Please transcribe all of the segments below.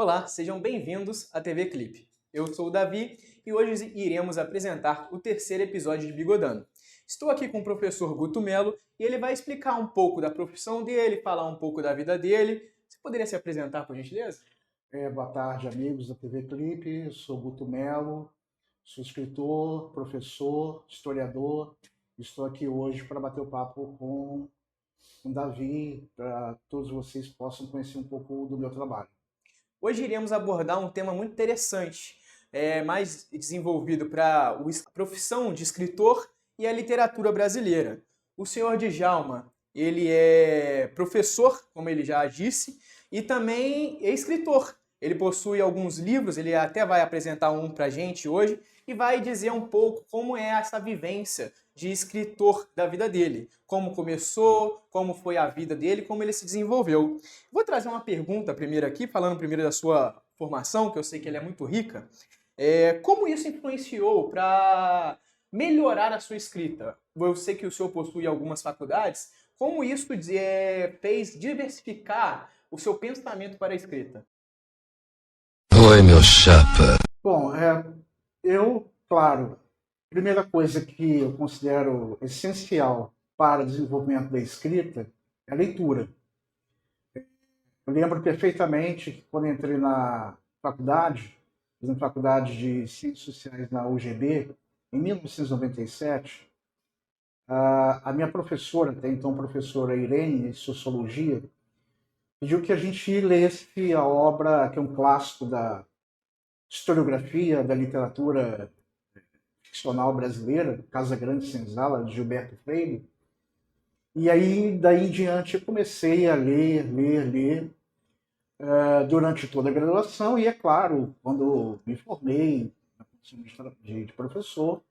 Olá, sejam bem-vindos à TV Clipe. Eu sou o Davi e hoje iremos apresentar o terceiro episódio de Bigodando. Estou aqui com o professor Guto Melo e ele vai explicar um pouco da profissão dele, falar um pouco da vida dele. Você poderia se apresentar, por gentileza? Boa tarde, amigos da TV Clipe. Sou Guto Melo, sou escritor, professor, historiador. Estou aqui hoje para bater o papo com o Davi, para todos vocês possam conhecer um pouco do meu trabalho. Hoje iremos abordar um tema muito interessante, mais desenvolvido para a profissão de escritor e a literatura brasileira. O senhor Djalma, ele é professor, como ele já disse, e também é escritor. Ele possui alguns livros, ele até vai apresentar um para a gente hoje e vai dizer um pouco como é essa vivência de escritor da vida dele, como começou, como foi a vida dele, como ele se desenvolveu. Vou trazer uma pergunta primeiro aqui, falando primeiro da sua formação, que eu sei que ela é muito rica. Como isso influenciou para melhorar a sua escrita? Eu sei que o senhor possui algumas faculdades. Como isso fez diversificar o seu pensamento para a escrita? Oi, meu chapa. Bom, claro, a primeira coisa que eu considero essencial para o desenvolvimento da escrita é a leitura. Eu lembro perfeitamente que quando entrei na faculdade, fiz faculdade de Ciências Sociais na UGB, em 1997, a minha professora, até então professora Irene, de Sociologia, pediu que a gente lesse a obra, que é um clássico da historiografia da literatura ficcional brasileira, Casa Grande Senzala, de Gilberto Freire. E aí, daí em diante, eu comecei a ler, durante toda a graduação e, é claro, quando me formei na condição de professor,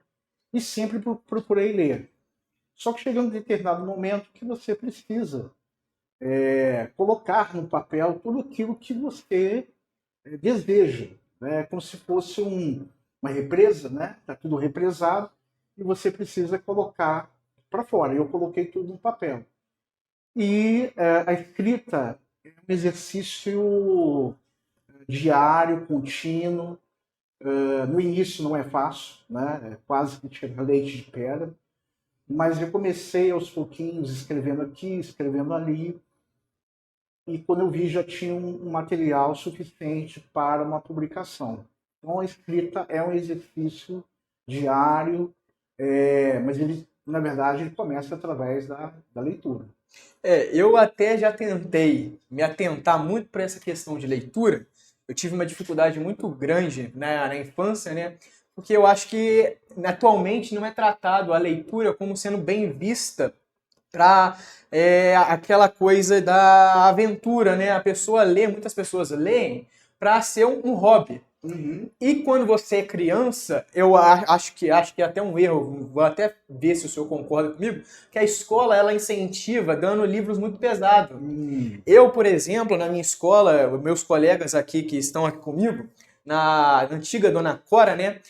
e sempre procurei ler. Só que chega um determinado momento que você precisa colocar no papel tudo aquilo que você deseja, né? Como se fosse uma represa, né? Está tudo represado e você precisa colocar para fora. Eu coloquei tudo no papel. E a escrita é um exercício diário, contínuo. No início não é fácil, né? É quase que tirar leite de pedra, mas eu comecei aos pouquinhos, escrevendo aqui, escrevendo ali, e quando eu vi já tinha um material suficiente para uma publicação. Então a escrita é um exercício diário, mas ele, na verdade, ele começa através da leitura. Eu até já tentei me atentar muito para essa questão de leitura. Eu tive uma dificuldade muito grande na infância, né? Porque eu acho que atualmente não é tratado a leitura como sendo bem vista para aquela coisa da aventura, né? A pessoa lê, muitas pessoas leem para ser um hobby. Uhum. E quando você é criança, eu acho que é até um erro, vou até ver se o senhor concorda comigo, que a escola ela incentiva dando livros muito pesados. Eu, por exemplo, na minha escola, meus colegas aqui que estão aqui comigo, na antiga Dona Cora, né?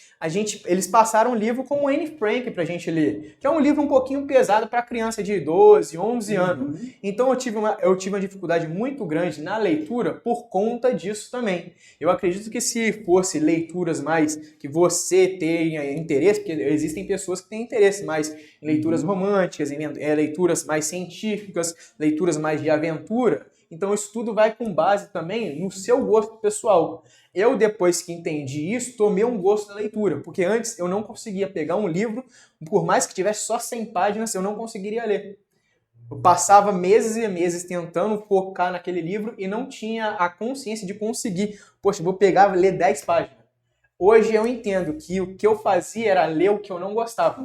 Eles passaram um livro como Anne Frank pra gente ler, que é um livro um pouquinho pesado para criança de 12, 11 anos. Então eu tive uma dificuldade muito grande na leitura por conta disso também. Eu acredito que se fosse leituras mais que você tenha interesse, porque existem pessoas que têm interesse mais em leituras românticas, em leituras mais científicas, leituras mais de aventura, então isso tudo vai com base também no seu gosto pessoal. Eu, depois que entendi isso, tomei um gosto da leitura, porque antes eu não conseguia pegar um livro, por mais que tivesse só 100 páginas, eu não conseguiria ler. Eu passava meses e meses tentando focar naquele livro e não tinha a consciência de conseguir. Poxa, vou pegar e ler 10 páginas. Hoje eu entendo que o que eu fazia era ler o que eu não gostava.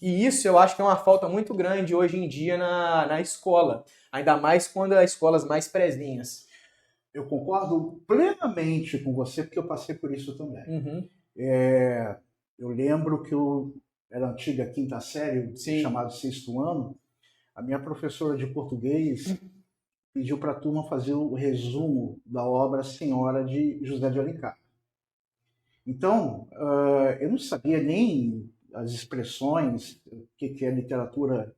E isso eu acho que é uma falta muito grande hoje em dia na escola. Ainda mais quando as escolas mais prezinhas. Eu concordo plenamente com você, porque eu passei por isso também. Eu lembro que eu era antiga quinta série, chamado sexto ano, a minha professora de português pediu para a turma fazer o resumo da obra Senhora de José de Alencar. Então, eu não sabia nem as expressões, o que é literatura,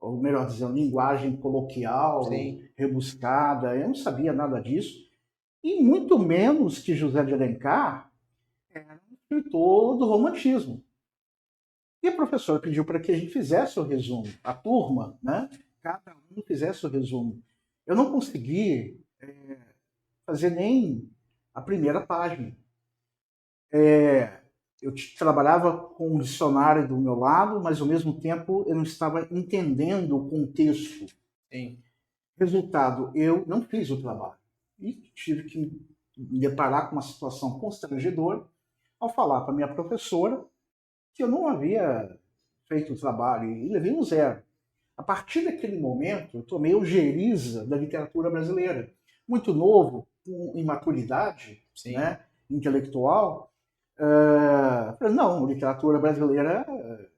ou melhor dizendo, linguagem coloquial, rebuscada, eu não sabia nada disso. E muito menos que José de Alencar era um escritor do romantismo. E a professora pediu para que a gente fizesse o resumo, a turma, né? Cada um fizesse o resumo. Eu não consegui fazer nem a primeira página. Eu trabalhava com um dicionário do meu lado, mas ao mesmo tempo eu não estava entendendo o contexto. Sim. Resultado, eu não fiz o trabalho. E tive que me deparar com uma situação constrangedora ao falar para a minha professora que eu não havia feito o trabalho e levei um 0. A partir daquele momento, eu tomei ojeriza da literatura brasileira. Muito novo, com imaturidade, né, intelectual. Falei, não, literatura brasileira é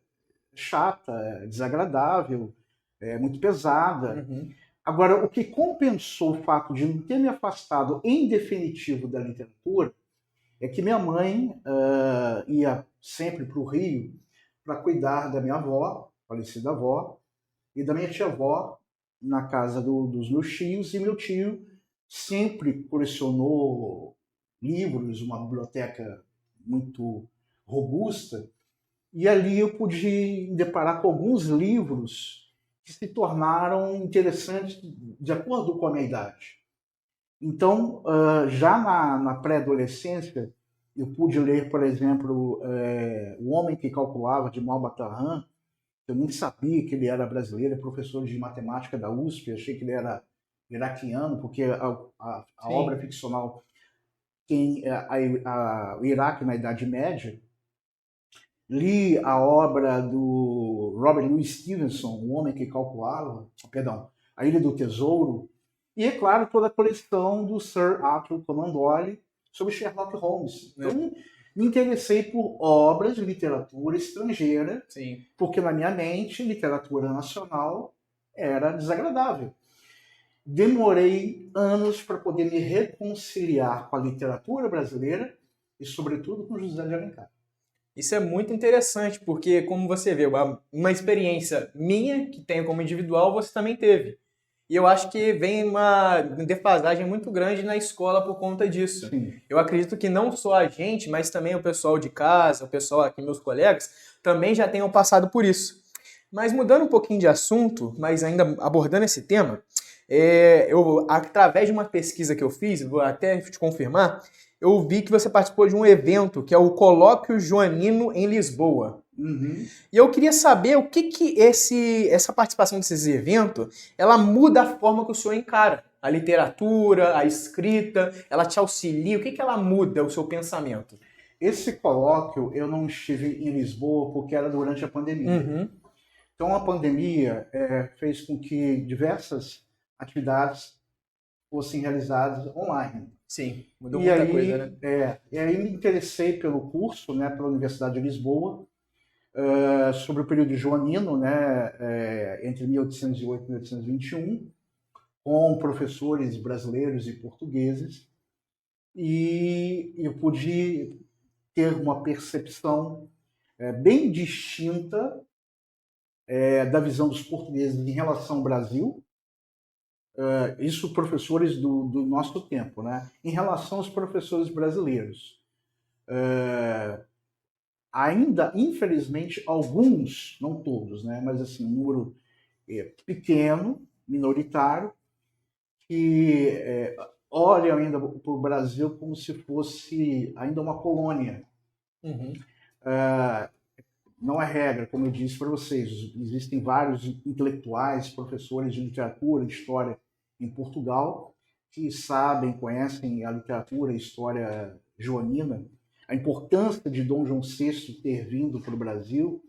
chata, é desagradável, é muito pesada. Uhum. Agora, o que compensou o fato de não ter me afastado em definitivo da literatura é que minha mãe ia sempre para o Rio para cuidar da minha avó, falecida avó, e da minha tia-avó na casa dos meus tios, e meu tio sempre colecionou livros, uma biblioteca muito robusta, e ali eu pude me deparar com alguns livros que se tornaram interessantes de acordo com a minha idade. Então, já na pré-adolescência, eu pude ler, por exemplo, O Homem que Calculava, de Malbat Tahan. Eu nem sabia que ele era brasileiro, é professor de matemática da USP, achei que ele era iraquiano, porque a obra ficcional tem o Iraque na Idade Média. Li a obra do Robert Louis Stevenson, O Homem que Calculava, A Ilha do Tesouro, e, é claro, toda a coleção do Sir Arthur Conan Doyle sobre Sherlock Holmes. Então, me interessei por obras de literatura estrangeira, porque na minha mente, literatura nacional era desagradável. Demorei anos para poder me reconciliar com a literatura brasileira e, sobretudo, com José de Alencar. Isso é muito interessante, porque, como você vê, uma experiência minha, que tenho como individual, você também teve. E eu acho que vem uma defasagem muito grande na escola por conta disso. Sim. Eu acredito que não só a gente, mas também o pessoal de casa, o pessoal aqui, meus colegas, também já tenham passado por isso. Mas mudando um pouquinho de assunto, mas ainda abordando esse tema, eu, através de uma pesquisa que eu fiz, vou até te confirmar, eu vi que você participou de um evento que é o Colóquio Joanino em Lisboa. Uhum. E eu queria saber o que essa participação desses eventos, ela muda a forma que o senhor encara a literatura, a escrita, ela te auxilia, o que ela muda o seu pensamento? Esse colóquio eu não estive em Lisboa porque era durante a pandemia. Uhum. Então a pandemia fez com que diversas atividades fossem realizadas online. Sim, mudou muita coisa, né? E aí me interessei pelo curso, né, pela Universidade de Lisboa, sobre o período joanino, né, entre 1808 e 1821, com professores brasileiros e portugueses, e eu pude ter uma percepção bem distinta da visão dos portugueses em relação ao Brasil, isso professores do nosso tempo, né? Em relação aos professores brasileiros. Ainda, infelizmente, alguns, não todos, né? Mas assim, um número pequeno, minoritário, que olham ainda para o Brasil como se fosse ainda uma colônia. Uhum. Não é regra, como eu disse para vocês, existem vários intelectuais, professores de literatura, de história em Portugal, que sabem, conhecem a literatura e história joanina, a importância de Dom João VI ter vindo para o Brasil.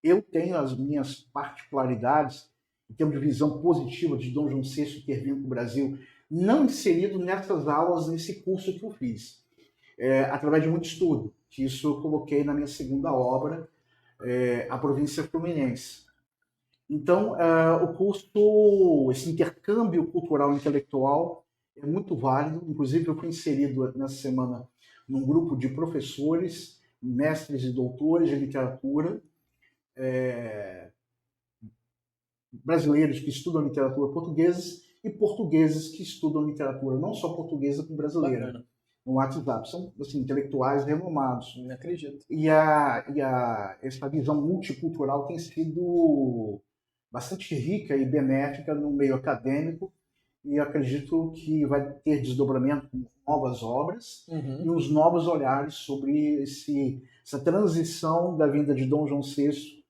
Eu tenho as minhas particularidades, em termos de visão positiva de Dom João VI ter vindo para o Brasil, não inserido nessas aulas, nesse curso que eu fiz, através de muito estudo, que isso eu coloquei na minha segunda obra, A Província Fluminense. Então, o curso, esse intercâmbio cultural e intelectual é muito válido. Inclusive, eu fui inserido nessa semana num grupo de professores, mestres e doutores de literatura, brasileiros que estudam literatura portuguesa e portugueses que estudam literatura, não só portuguesa, como brasileira, Bacana. no WhatsApp. São assim, intelectuais renomados. Não acredito. Essa visão multicultural tem sido bastante rica e benéfica no meio acadêmico, e acredito que vai ter desdobramento com novas obras e Uhum. uns novos olhares sobre essa transição da vinda de Dom João VI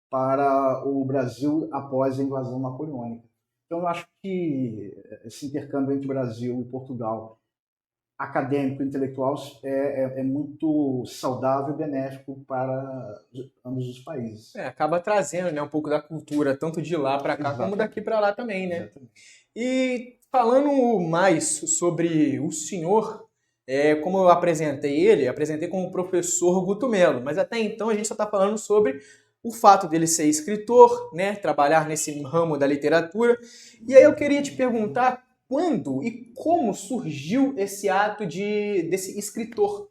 para o Brasil após a invasão napoleônica. Então, eu acho que esse intercâmbio entre Brasil e Portugal, acadêmico e intelectual, é muito saudável e benéfico para ambos os países. Acaba trazendo, né, um pouco da cultura, tanto de lá para cá, como Exatamente. daqui para lá também, né? Exatamente. E falando mais sobre o senhor, como eu apresentei como o professor Guto Melo, mas até então a gente só está falando sobre o fato dele ser escritor, né, trabalhar nesse ramo da literatura. E aí eu queria te perguntar quando e como surgiu esse ato desse escritor?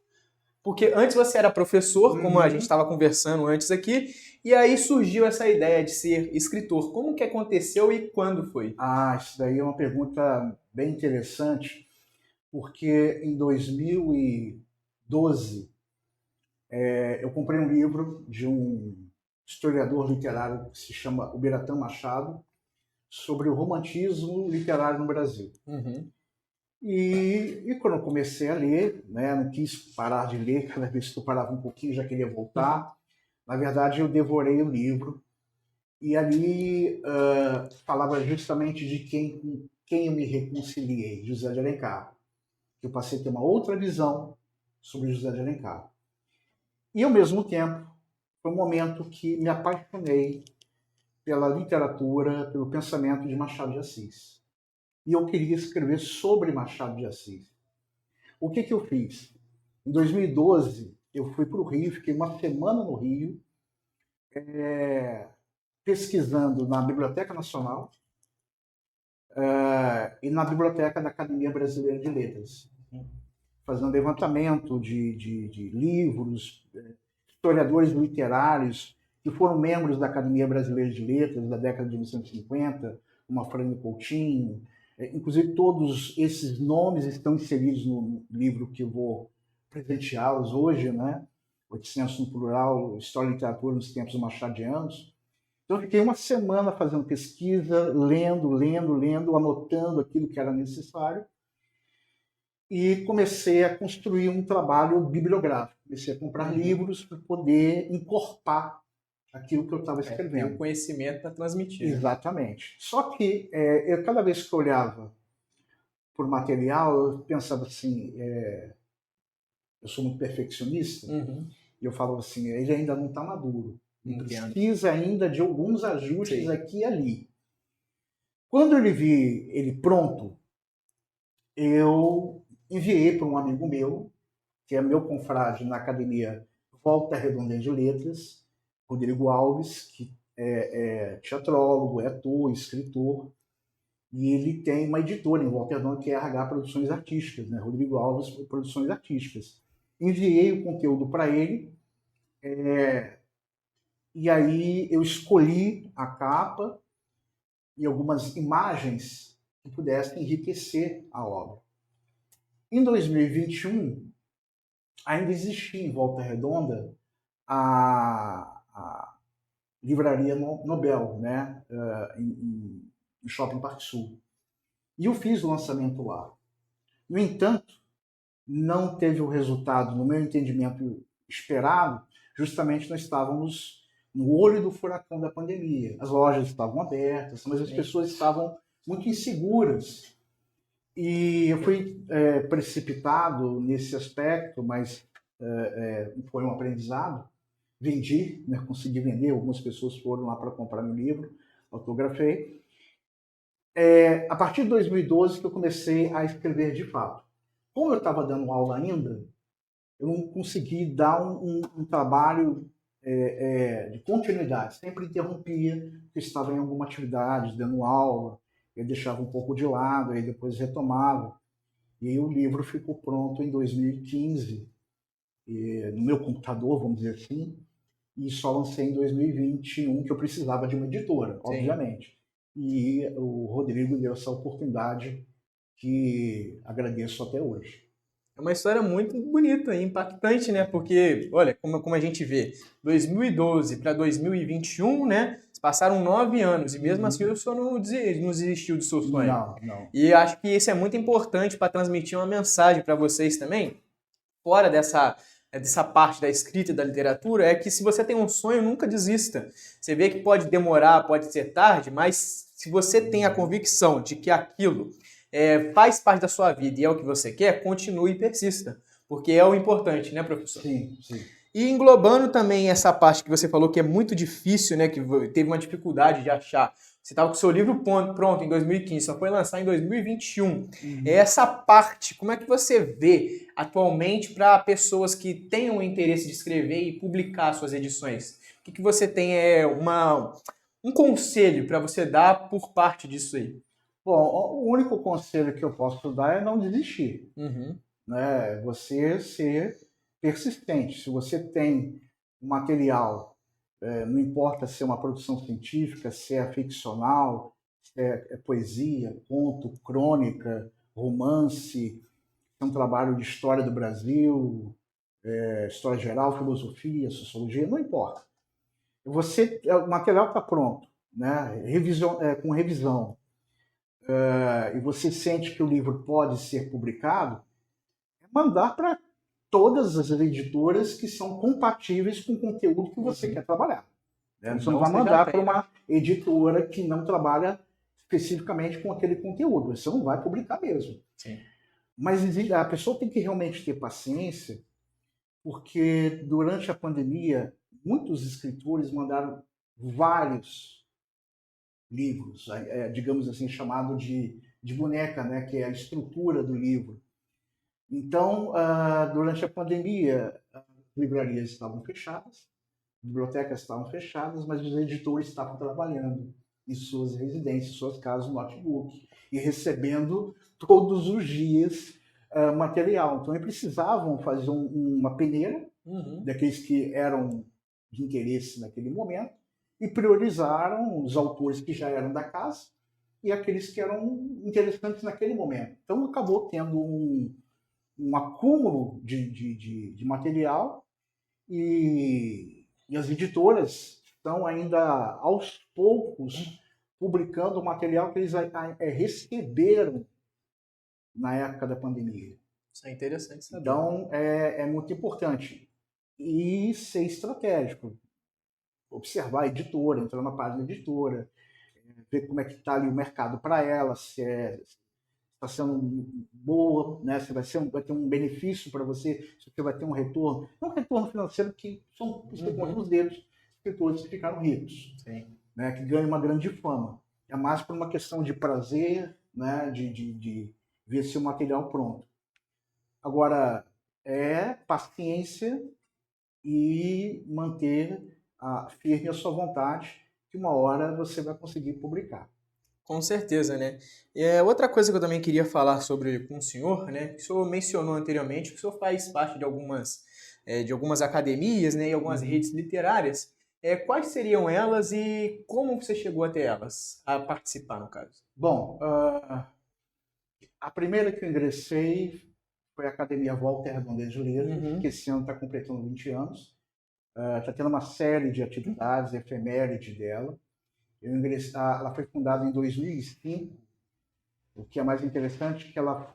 Porque antes você era professor, como a gente estava conversando antes aqui, e aí surgiu essa ideia de ser escritor. Como que aconteceu e quando foi? Isso daí é uma pergunta bem interessante, porque em 2012 eu comprei um livro de um historiador literário que se chama Uberatan Machado, sobre o romantismo literário no Brasil. Uhum. E quando eu comecei a ler, né, não quis parar de ler, cada vez que eu parava um pouquinho já queria voltar. Na verdade, eu devorei o livro e ali falava justamente de quem eu me reconciliei, José de Alencar. Eu passei a ter uma outra visão sobre José de Alencar. E, ao mesmo tempo, foi um momento que me apaixonei pela literatura, pelo pensamento de Machado de Assis. E eu queria escrever sobre Machado de Assis. O que eu fiz? Em 2012, eu fui para o Rio, fiquei uma semana no Rio, pesquisando na Biblioteca Nacional e na Biblioteca da Academia Brasileira de Letras, fazendo levantamento de livros, historiadores literários que foram membros da Academia Brasileira de Letras da década de 1950, como Afrânio Coutinho. Inclusive, todos esses nomes estão inseridos no livro que eu vou presenteá-los hoje, né? 800 no plural, História e Literatura nos Tempos Machadianos. Então, eu fiquei uma semana fazendo pesquisa, lendo, anotando aquilo que era necessário, e comecei a construir um trabalho bibliográfico. Comecei a comprar livros para poder encorpar aquilo que eu estava escrevendo. Ter o conhecimento para transmitir. Exatamente. Só que eu, cada vez que eu olhava por material, eu pensava assim, eu sou muito perfeccionista, e eu falava assim, ele ainda não está maduro. Ele precisa ainda de alguns ajustes aqui e ali. Quando eu vi ele pronto, eu enviei para um amigo meu, que é meu confrade na Academia Volta Redonda de Letras, Rodrigo Alves, que é teatrólogo, é ator, escritor, e ele tem uma editora em Volta Redonda que é RH Produções Artísticas, né? Rodrigo Alves Produções Artísticas. Enviei o conteúdo para ele, e aí eu escolhi a capa e algumas imagens que pudessem enriquecer a obra. Em 2021, ainda existia em Volta Redonda a Livraria Nobel, né? em Shopping Parque Sul. E eu fiz o lançamento lá. No entanto, não teve o resultado, no meu entendimento, esperado. Justamente nós estávamos no olho do furacão da pandemia. As lojas estavam abertas, mas as pessoas estavam muito inseguras. E eu fui precipitado nesse aspecto, mas foi um aprendizado. Vendi, né, consegui vender, algumas pessoas foram lá para comprar meu livro, autografei. A partir de 2012 que eu comecei a escrever de fato. Como eu estava dando aula ainda, eu não consegui dar um trabalho de continuidade. Sempre interrompia, porque estava em alguma atividade, dando aula, eu deixava um pouco de lado, aí depois retomava. E aí o livro ficou pronto em 2015, no meu computador, vamos dizer assim, e só lancei em 2021, que eu precisava de uma editora, obviamente. e o Rodrigo deu essa oportunidade que agradeço até hoje. É uma história muito bonita e impactante, né? Porque, olha, como a gente vê, 2012 para 2021, né? Passaram 9 anos e mesmo assim o senhor não desistiu do seu sonho. Não. E acho que isso é muito importante para transmitir uma mensagem para vocês também, fora dessa parte da escrita e da literatura, é que se você tem um sonho, nunca desista. Você vê que pode demorar, pode ser tarde, mas se você tem a convicção de que aquilo faz parte da sua vida e é o que você quer, continue e persista. Porque é o importante, né, professor? Sim. E englobando também essa parte que você falou que é muito difícil, né, que teve uma dificuldade de achar. Você estava com o seu livro pronto em 2015, só foi lançar em 2021. Essa parte, como é que você vê atualmente para pessoas que tenham o interesse de escrever e publicar suas edições? O que você tem um conselho para você dar por parte disso aí? Bom, o único conselho que eu posso dar é não desistir. Uhum. Né? Você ser persistente. Se você tem um material, não importa se é uma produção científica, se é ficcional, se é poesia, conto, crônica, romance, se é um trabalho de história do Brasil, história geral, filosofia, sociologia, não importa. O material está pronto, né? Com revisão, e você sente que o livro pode ser publicado, mandar para todas as editoras que são compatíveis com o conteúdo que você quer trabalhar. Né? Você não vai mandar para uma editora que não trabalha especificamente com aquele conteúdo. Você não vai publicar mesmo. Sim. Mas a pessoa tem que realmente ter paciência, porque durante a pandemia, muitos escritores mandaram vários livros, digamos assim, chamado de boneca, né? Que é a estrutura do livro. Então, durante a pandemia, as livrarias estavam fechadas, bibliotecas estavam fechadas, mas os editores estavam trabalhando em suas residências, em suas casas, no notebook, e recebendo todos os dias material. Então, eles precisavam fazer uma peneira daqueles que eram de interesse naquele momento e priorizaram os autores que já eram da casa e aqueles que eram interessantes naquele momento. Então, acabou tendo um acúmulo de material e as editoras estão ainda aos poucos publicando o material que eles receberam na época da pandemia. Isso é interessante saber. Então, é muito importante. E ser estratégico. Observar a editora, entrar na página da editora, ver como é que está ali o mercado para ela, se está sendo boa, né? Se vai ter um benefício para você, se você vai ter um retorno. Não um retorno financeiro, que são os contos deles, escritores que ficaram ricos, né? Que ganham uma grande fama. É mais por uma questão de prazer, né? De ver seu material pronto. Agora, paciência e manter firme a sua vontade, que uma hora você vai conseguir publicar. Com certeza, né? Outra coisa que eu também queria falar com o senhor, né? Que o senhor mencionou anteriormente, que o senhor faz parte de algumas academias, né? E algumas redes literárias. Quais seriam elas e como você chegou até elas, a participar, no caso? Bom, a primeira que eu ingressei foi a Academia Walter Redondez de Letras, que esse ano está completando 20 anos. Está tendo uma série de atividades, efeméride dela. Ela foi fundada em 2005. O que é mais interessante é que ela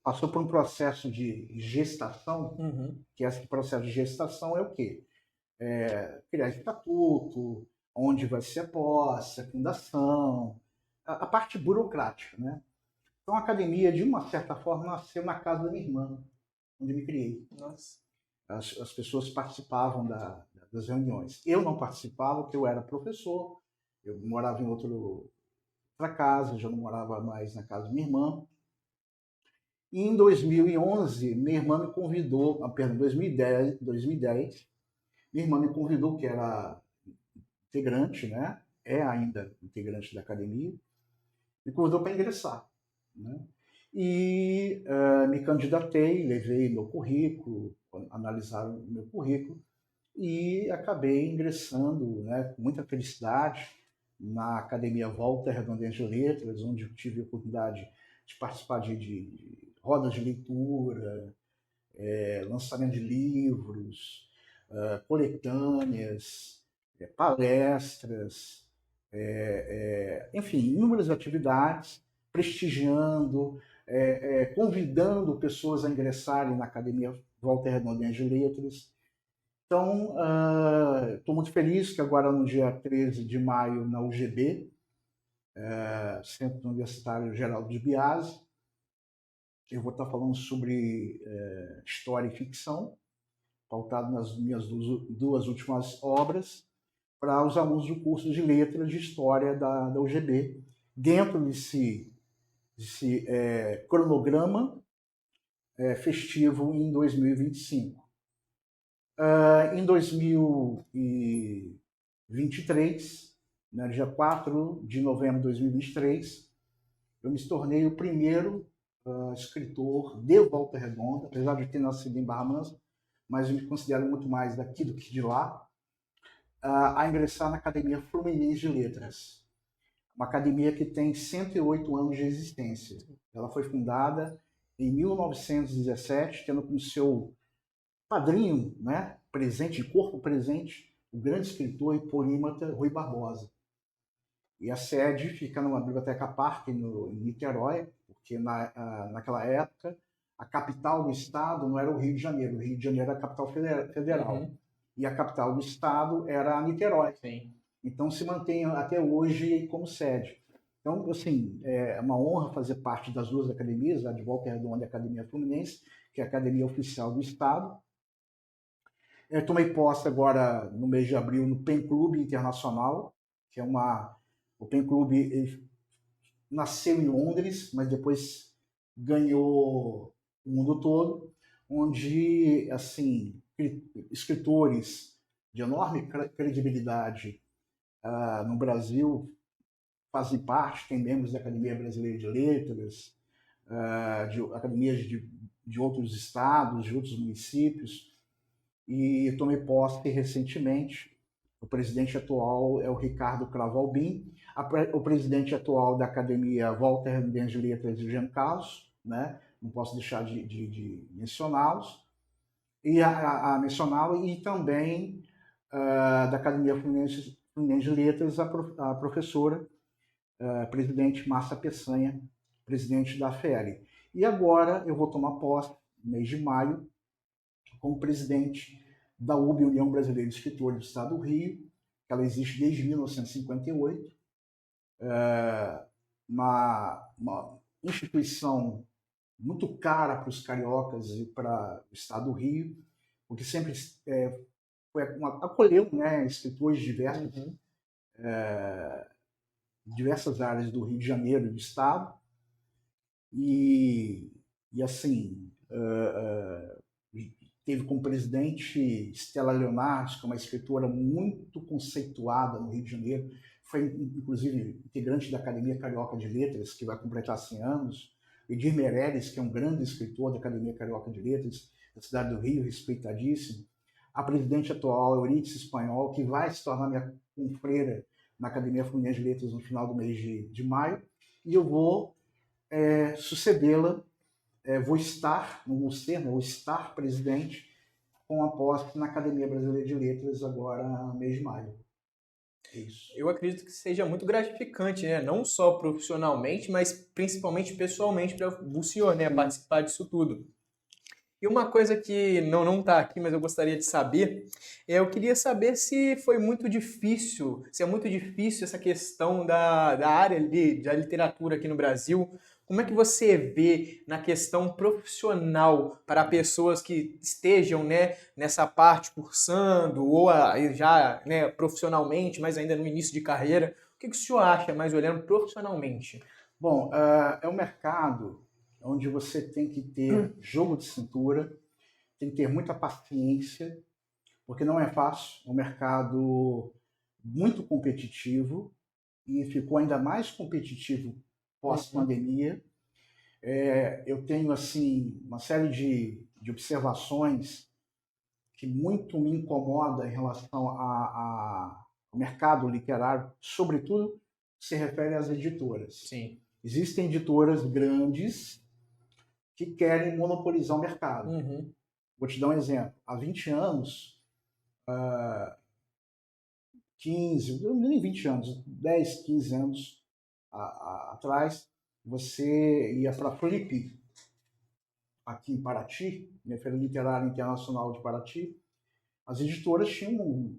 passou por um processo de gestação, que esse processo de gestação é o quê? Criar estatuto, onde vai ser a posse, a fundação, a parte burocrática, né? Então a academia, de uma certa forma, nasceu na casa da minha irmã, onde eu me criei. Nossa. As pessoas participavam das reuniões. Eu não participava porque eu era professor, eu morava em outra casa, já não morava mais na casa da minha irmã. E em 2011, minha irmã me convidou, perdão, 2010, minha irmã me convidou, que era integrante, né? É ainda integrante da academia, me convidou para ingressar, né? E me candidatei, levei meu currículo, analisaram o meu currículo e acabei ingressando, né, com muita felicidade, na Academia Volta Redondense de Letras, onde eu tive a oportunidade de participar de rodas de leitura, lançamento de livros, coletâneas, palestras, enfim, inúmeras atividades, prestigiando, convidando pessoas a ingressarem na Academia Volta Redondense de Letras. Então, estou muito feliz que agora no dia 13 de maio, na UGB, Centro Universitário Geraldo de Biase, eu vou estar falando sobre história e ficção, pautado nas minhas duas últimas obras, para os alunos do curso de Letras de História da UGB, dentro desse cronograma festivo em 2025. Em 2023, no dia 4 de novembro de 2023, eu me tornei o primeiro escritor de Volta Redonda, apesar de ter nascido em Barra Mansa, mas eu me considero muito mais daqui do que de lá, a ingressar na Academia Fluminense de Letras, uma academia que tem 108 anos de existência. Ela foi fundada em 1917, tendo como seu padrinho, né, presente, de corpo presente, o grande escritor e polímata Rui Barbosa. E a sede fica numa biblioteca parque em Niterói, porque naquela época a capital do estado não era o Rio de Janeiro. O Rio de Janeiro era a capital federal. Uhum. E a capital do estado era Niterói. Sim. Então se mantém até hoje como sede. Então, assim, é uma honra fazer parte das duas academias, a de Volta Redonda e a Academia Fluminense, que é a academia oficial do estado. Eu tomei posse agora, no mês de abril, no PEN Clube Internacional, que é o PEN Clube nasceu em Londres, mas depois ganhou o mundo todo, onde, assim, escritores de enorme credibilidade no Brasil fazem parte, tem membros da Academia Brasileira de Letras, de academias de outros estados, de outros municípios, e tomei posse recentemente. O presidente atual é o Ricardo Cravo Albim, o presidente atual da Academia Volta Redondense de Letras, Jean Carlos, né? Não posso deixar de mencioná-los, mencioná-lo, e também da Academia Fluminense de Letras, a professora, presidente Márcia Peçanha, presidente da FEL. E agora eu vou tomar posse, no mês de maio, como presidente da UB, União Brasileira de Escritores do Estado do Rio, que ela existe desde 1958, uma instituição muito cara para os cariocas e para o Estado do Rio, porque sempre acolheu, né, escritores diversos, diversas áreas do Rio de Janeiro e do Estado, e assim, teve como presidente Stella Leonardi, que é uma escritora muito conceituada no Rio de Janeiro, foi inclusive integrante da Academia Carioca de Letras, que vai completar 100 anos, Edir Meirelles, que é um grande escritor da Academia Carioca de Letras, da cidade do Rio, respeitadíssimo, a presidente atual, Euridice Espanhol, que vai se tornar minha confreira na Academia Fluminense de Letras no final do mês de maio, e eu vou sucedê-la. Vou estar presidente com a posse na Academia Brasileira de Letras agora no mês de maio. Isso. Eu acredito que seja muito gratificante, né? Não só profissionalmente, mas principalmente pessoalmente para o senhor, né? Participar disso tudo. E uma coisa que não está aqui, mas eu gostaria de saber, eu queria saber se foi muito difícil, se é muito difícil essa questão da área da literatura aqui no Brasil. Como é que você vê na questão profissional para pessoas que estejam, né, nessa parte cursando ou já, né, profissionalmente, mas ainda no início de carreira? O que o senhor acha, mais olhando profissionalmente? Bom, é um mercado onde você tem que ter jogo de cintura, tem que ter muita paciência, porque não é fácil, é um mercado muito competitivo e ficou ainda mais competitivo pós-pandemia. Eu tenho, assim, uma série de observações que muito me incomoda em relação o mercado literário, sobretudo, se refere às editoras. Sim. Existem editoras grandes que querem monopolizar o mercado. Uhum. Vou te dar um exemplo. Há 20 anos, 15, nem 20 anos, 10, 15 anos atrás, você ia para a Flip, aqui em Paraty, na Feira Literária Internacional de Paraty, as editoras tinham,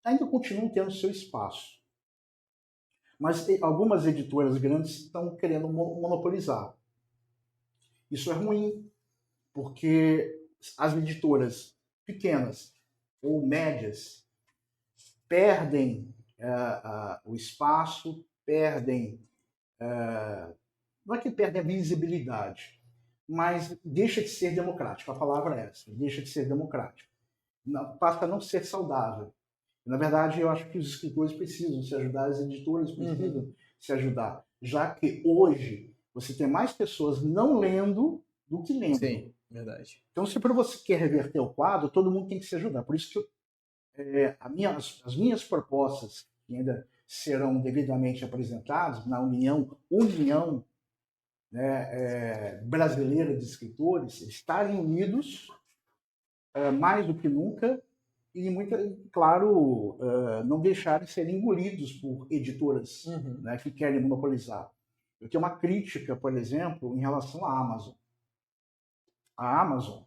ainda continuam tendo seu espaço. Mas algumas editoras grandes estão querendo monopolizar. Isso é ruim, porque as editoras pequenas ou médias perdem o espaço, perdem, não é que perdem a visibilidade, mas deixa de ser democrático. A palavra é essa, deixa de ser democrático. Passa a não ser saudável. Na verdade, eu acho que os escritores precisam se ajudar, as editoras precisam se ajudar, já que hoje você tem mais pessoas não lendo do que lendo. Sim, verdade. Então, se para você quer reverter o quadro, todo mundo tem que se ajudar. Por isso que as minhas propostas, que ainda serão devidamente apresentadas na União Brasileira de Escritores, estarem unidos mais do que nunca e, claro, não deixarem serem engolidos por editoras que querem monopolizar. Eu tenho uma crítica, por exemplo, em relação à Amazon. A Amazon,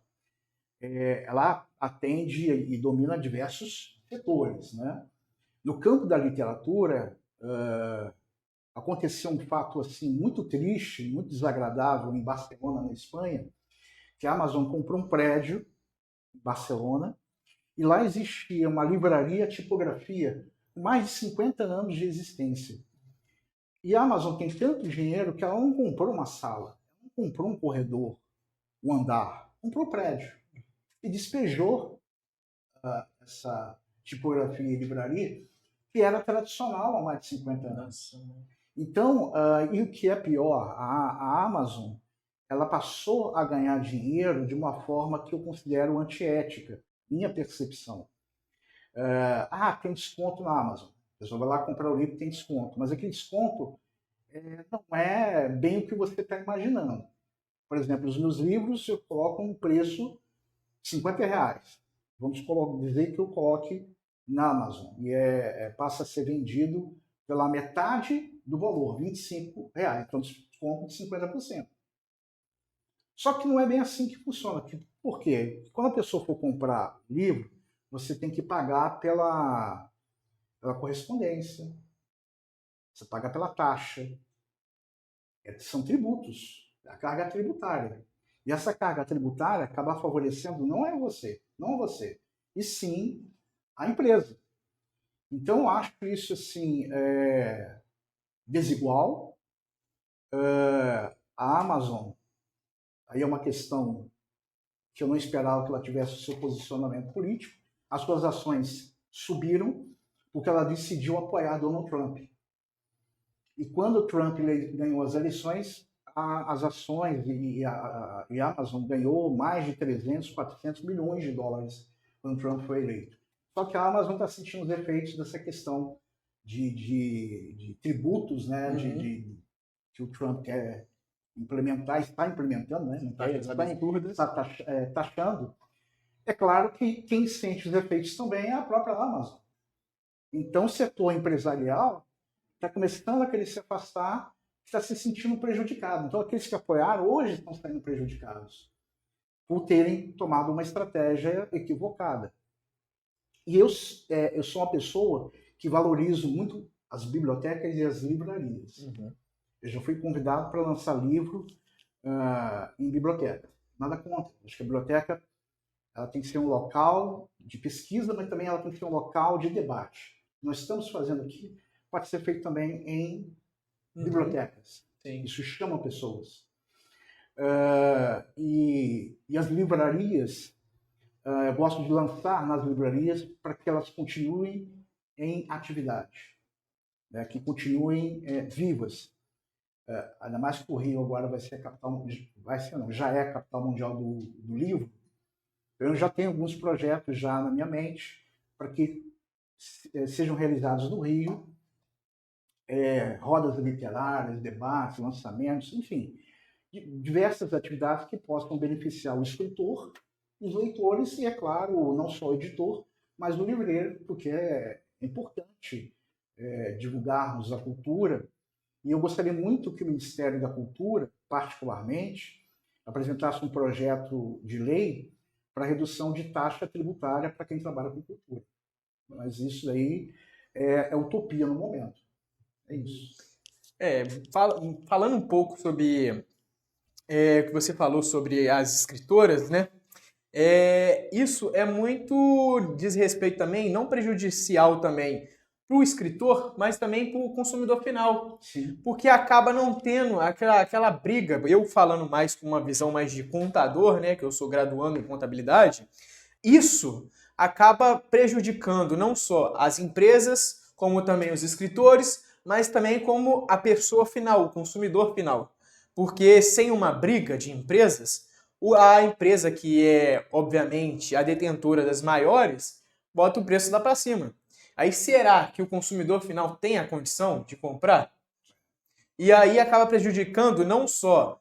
ela atende e domina diversos setores, né? No campo da literatura, aconteceu um fato assim muito triste, muito desagradável em Barcelona, na Espanha, que a Amazon comprou um prédio em Barcelona e lá existia uma livraria tipografia com mais de 50 anos de existência. E a Amazon tem tanto dinheiro que ela não comprou uma sala, não comprou um corredor, um andar, comprou um prédio e despejou essa tipografia e livraria que era tradicional há mais de 50 anos. Nossa. Então, e o que é pior, a Amazon ela passou a ganhar dinheiro de uma forma que eu considero antiética, minha percepção. Tem desconto na Amazon. A pessoa vai lá comprar o livro e tem desconto. Mas aquele desconto não é bem o que você está imaginando. Por exemplo, os meus livros eu coloco um preço de R$50. Vamos dizer que eu coloque na Amazon. E passa a ser vendido pela metade do valor, R$25. Então, desconto de 50%. Só que não é bem assim que funciona. Por quê? Quando a pessoa for comprar livro, você tem que pagar pela correspondência. Você paga pela taxa. São tributos. A carga tributária. E essa carga tributária acaba favorecendo não você, e sim a empresa. Então, eu acho isso assim, desigual. A Amazon, aí é uma questão que eu não esperava que ela tivesse o seu posicionamento político. As suas ações subiram porque ela decidiu apoiar Donald Trump. E quando o Trump ganhou as eleições, as ações e a Amazon ganhou mais de 300, 400 milhões de dólares quando Trump foi eleito. Só que a Amazon está sentindo os efeitos dessa questão de tributos, né, que o Trump quer implementar, está implementando, né, está taxando. É claro que quem sente os efeitos também é a própria Amazon. Então, o setor empresarial está começando a querer se afastar, está se sentindo prejudicado. Então, aqueles que apoiaram hoje estão saindo prejudicados por terem tomado uma estratégia equivocada. E eu sou uma pessoa que valorizo muito as bibliotecas e as livrarias. Eu já fui convidado para lançar livro em biblioteca. Nada contra. Acho que a biblioteca ela tem que ser um local de pesquisa, mas também ela tem que ser um local de debate. Nós estamos fazendo aqui, pode ser feito também em bibliotecas. Sim. Isso chama pessoas. E as livrarias, eu gosto de lançar nas livrarias para que elas continuem em atividade, né, que continuem vivas. Ainda mais que o Rio agora vai ser a capital, já é a capital mundial do livro. Eu já tenho alguns projetos já na minha mente para que sejam realizados no Rio, rodas literárias, debates, lançamentos, enfim, diversas atividades que possam beneficiar o escritor, os leitores e, é claro, não só o editor, mas o livreiro, porque é importante divulgarmos a cultura. E eu gostaria muito que o Ministério da Cultura, particularmente, apresentasse um projeto de lei para redução de taxa tributária para quem trabalha com cultura. Mas isso aí é utopia no momento. É isso. Falando um pouco sobre o que você falou sobre as escritoras, né? Isso é muito diz respeito também, não prejudicial também para o escritor, mas também para o consumidor final. Sim. Porque acaba não tendo aquela briga, eu falando mais com uma visão mais de contador, né, que eu sou graduando em contabilidade, isso acaba prejudicando não só as empresas, como também os escritores, mas também como a pessoa final, o consumidor final. Porque sem uma briga de empresas, a empresa que é, obviamente, a detentora das maiores, bota o preço lá para cima. Aí será que o consumidor final tem a condição de comprar? E aí acaba prejudicando não só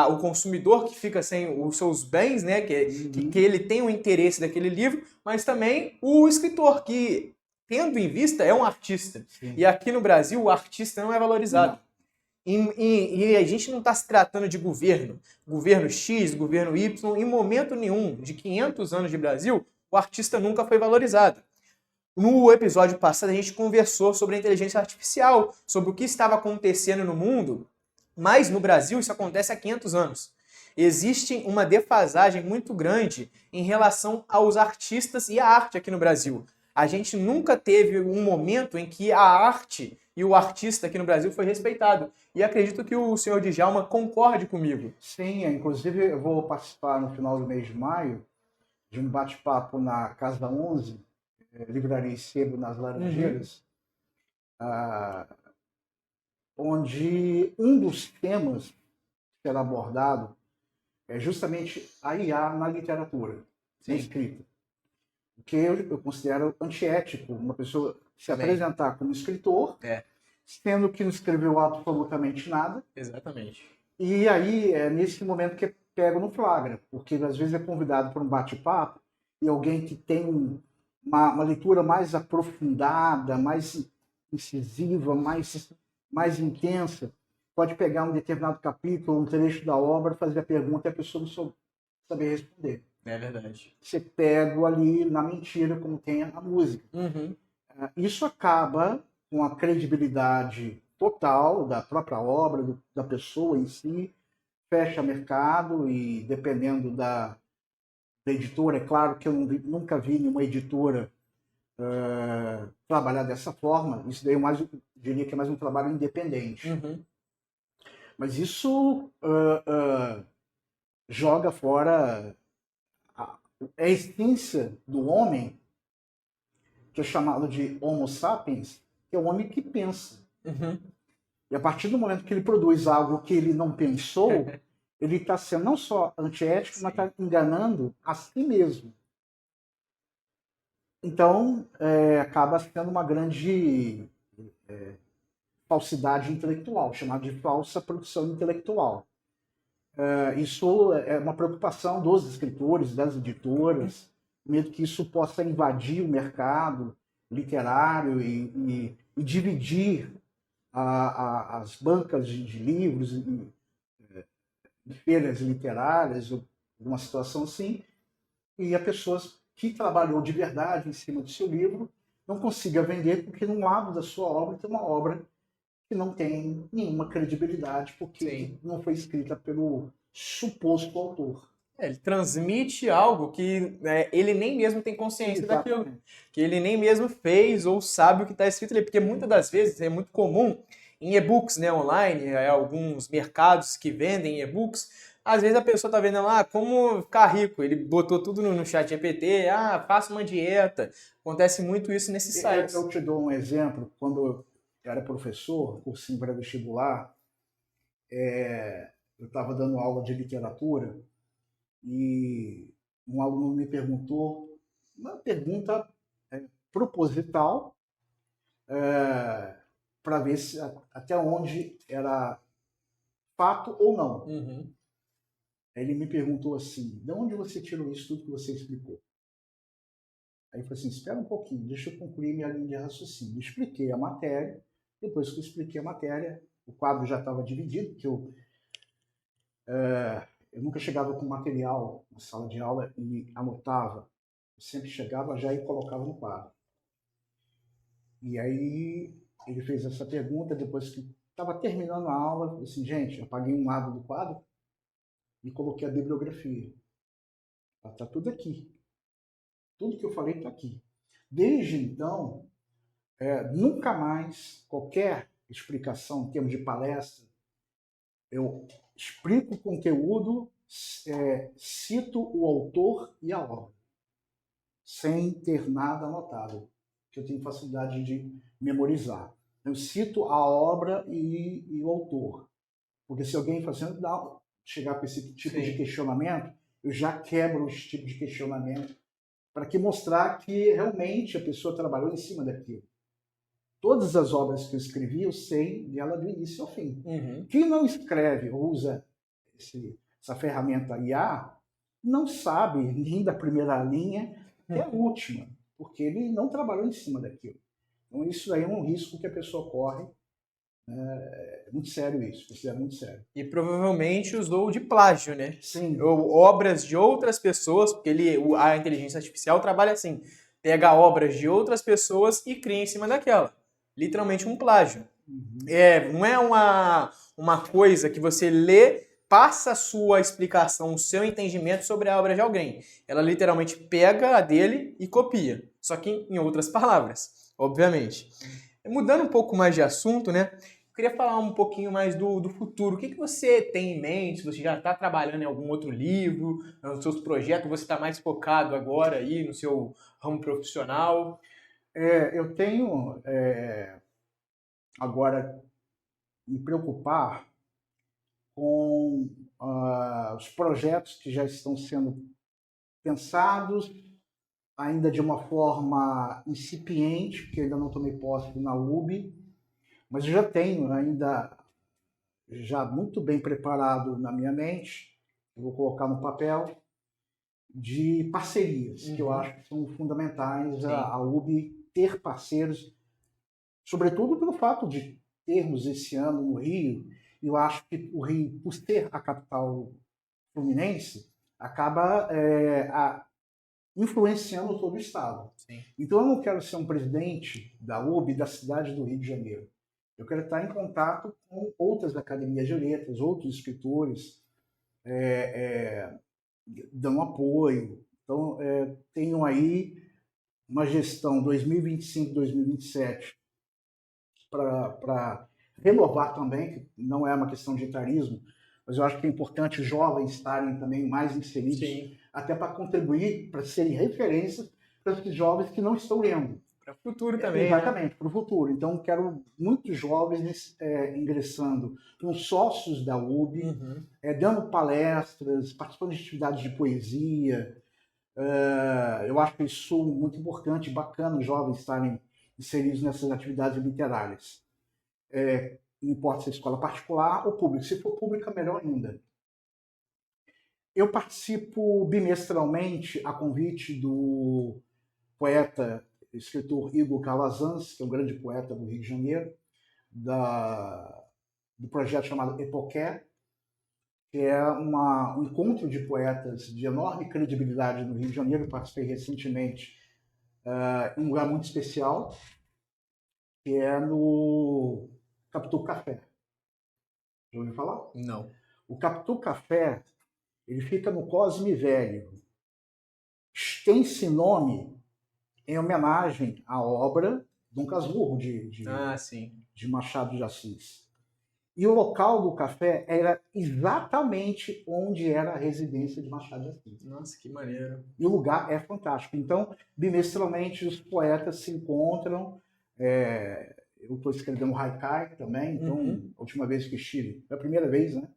o consumidor que fica sem os seus bens, né, que ele tem o interesse daquele livro, mas também o escritor, que, tendo em vista, é um artista. Sim. E aqui no Brasil o artista não é valorizado. E a gente não está se tratando de governo X, governo Y, em momento nenhum, de 500 anos de Brasil, o artista nunca foi valorizado. No episódio passado a gente conversou sobre a inteligência artificial, sobre o que estava acontecendo no mundo, mas no Brasil isso acontece há 500 anos. Existe uma defasagem muito grande em relação aos artistas e à arte aqui no Brasil. A gente nunca teve um momento em que a arte e o artista aqui no Brasil foi respeitado. E acredito que o senhor Djalma concorde comigo. Sim, inclusive eu vou participar no final do mês de maio de um bate-papo na Casa 11, Livraria e Sebo, nas Laranjeiras, onde um dos temas que será abordado é justamente a IA na literatura, na escrita. O que eu considero antiético, uma pessoa se apresentar como escritor, sendo que não escreveu absolutamente nada. Exatamente. E aí é nesse momento que pego no flagra, porque às vezes é convidado para um bate-papo e alguém que tem uma leitura mais aprofundada, mais incisiva, mais intensa, pode pegar um determinado capítulo, um trecho da obra, fazer a pergunta e a pessoa não saber responder. É verdade. Você pega ali na mentira, como tem a música. Uhum. Isso acaba com a credibilidade total da própria obra, da pessoa em si, fecha mercado e, dependendo da editora, é claro que eu nunca vi nenhuma editora trabalhar dessa forma. Isso daí eu diria que é mais um trabalho independente. Uhum. Mas isso joga fora a essência do homem, que é chamado de Homo sapiens, que é o homem que pensa. Uhum. E a partir do momento que ele produz algo que ele não pensou, ele está sendo não só antiético, mas está enganando a si mesmo. Então, acaba sendo uma grande falsidade intelectual, chamada de falsa produção intelectual. Isso é uma preocupação dos escritores, das editoras, medo que isso possa invadir o mercado literário e dividir as bancas de livros e feiras literárias, ou uma situação assim, e a pessoa que trabalhou de verdade em cima do seu livro não consiga vender, porque num lado da sua obra tem uma obra que não tem nenhuma credibilidade, porque não foi escrita pelo suposto autor. Ele transmite algo que ele nem mesmo tem consciência daquilo, que ele nem mesmo fez ou sabe o que está escrito ali, porque muitas das vezes é muito comum em e-books, né, online, alguns mercados que vendem e-books, às vezes a pessoa está vendo lá como ficar rico, ele botou tudo no chat GPT, faça uma dieta, acontece muito isso nesses sites. Eu te dou um exemplo, quando eu era professor, cursinho pré-vestibular, eu estava dando aula de literatura e um aluno me perguntou uma pergunta proposital, para ver se, até onde era fato ou não. Uhum. Aí ele me perguntou assim, de onde você tirou isso tudo que você explicou? Aí eu falei assim, espera um pouquinho, deixa eu concluir minha linha de raciocínio. Eu expliquei a matéria, depois que eu expliquei a matéria, o quadro já estava dividido, porque eu nunca chegava com material na sala de aula e anotava. Eu sempre chegava já e colocava no quadro. E aí ele fez essa pergunta, depois que estava terminando a aula, eu falei assim, gente, apaguei um lado do quadro e coloquei a bibliografia. Está tudo aqui. Tudo que eu falei está aqui. Desde então, nunca mais qualquer explicação em termos de palestra, eu explico o conteúdo, cito o autor e a obra, sem ter nada anotado, que eu tenho facilidade de memorizar. Eu cito a obra e o autor, porque se alguém fazendo chegar com esse tipo de questionamento, eu já quebro esse tipo de questionamento para que mostrar que realmente a pessoa trabalhou em cima daquilo. Todas as obras que eu escrevi, eu sei dela do início ao fim. Uhum. Quem não escreve ou usa essa ferramenta IA, não sabe nem da primeira linha até a última, porque ele não trabalhou em cima daquilo. Então isso aí é um risco que a pessoa corre. É muito sério isso, considero muito sério. E provavelmente usou de plágio, né? Sim. Ou obras de outras pessoas, porque a inteligência artificial trabalha assim, pega obras de outras pessoas e cria em cima daquela. Literalmente um plágio. Uhum. Não é uma coisa que você lê, passa a sua explicação, o seu entendimento sobre a obra de alguém. Ela literalmente pega a dele e copia. Só que em outras palavras, obviamente. Mudando um pouco mais de assunto, né? Eu queria falar um pouquinho mais do futuro. O que você tem em mente? Você já está trabalhando em algum outro livro, nos seus projetos? Você está mais focado agora aí no seu ramo profissional? Eu tenho agora me preocupar com os projetos que já estão sendo pensados, ainda de uma forma incipiente, porque ainda não tomei posse na UB, mas eu já tenho ainda já muito bem preparado na minha mente, eu vou colocar no papel, de parcerias, que eu acho que são fundamentais a UB ter parceiros, sobretudo pelo fato de termos esse ano no Rio, eu acho que o Rio, por ser a capital fluminense, acaba influenciando todo o Estado. Sim. Então eu não quero ser um presidente da UB da cidade do Rio de Janeiro. Eu quero estar em contato com outras academias de letras, outros escritores, dando apoio. Então, tenho aí uma gestão 2025-2027 para renovar também, que não é uma questão de etarismo, mas eu acho que é importante os jovens estarem também mais inseridos, Sim. até para contribuir, para serem referências para os jovens que não estão lendo. Para o futuro também. Exatamente, né? para o futuro. Então, quero muitos jovens ingressando com sócios da UB, dando palestras, participando de atividades de poesia. Eu acho isso muito importante, bacana os jovens estarem inseridos nessas atividades literárias. Não importa se é escola particular ou pública. Se for pública, melhor ainda. Eu participo bimestralmente a convite do poeta, escritor Igor Calazans, que é um grande poeta do Rio de Janeiro, do projeto chamado Epoqué, que é um encontro de poetas de enorme credibilidade no Rio de Janeiro. Eu participei recentemente em um lugar muito especial, que é no Capitu Café. Já ouviu falar? Não. O Capitu Café, ele fica no Cosme Velho. Tem esse nome em homenagem à obra Dom Casmurro, de Machado de Assis. E o local do café era exatamente onde era a residência de Machado de Assis. Nossa, que maneiro. E o lugar é fantástico. Então, bimestralmente, os poetas se encontram. Eu estou escrevendo Haikai também, então, a última vez que estive, foi a primeira vez, né?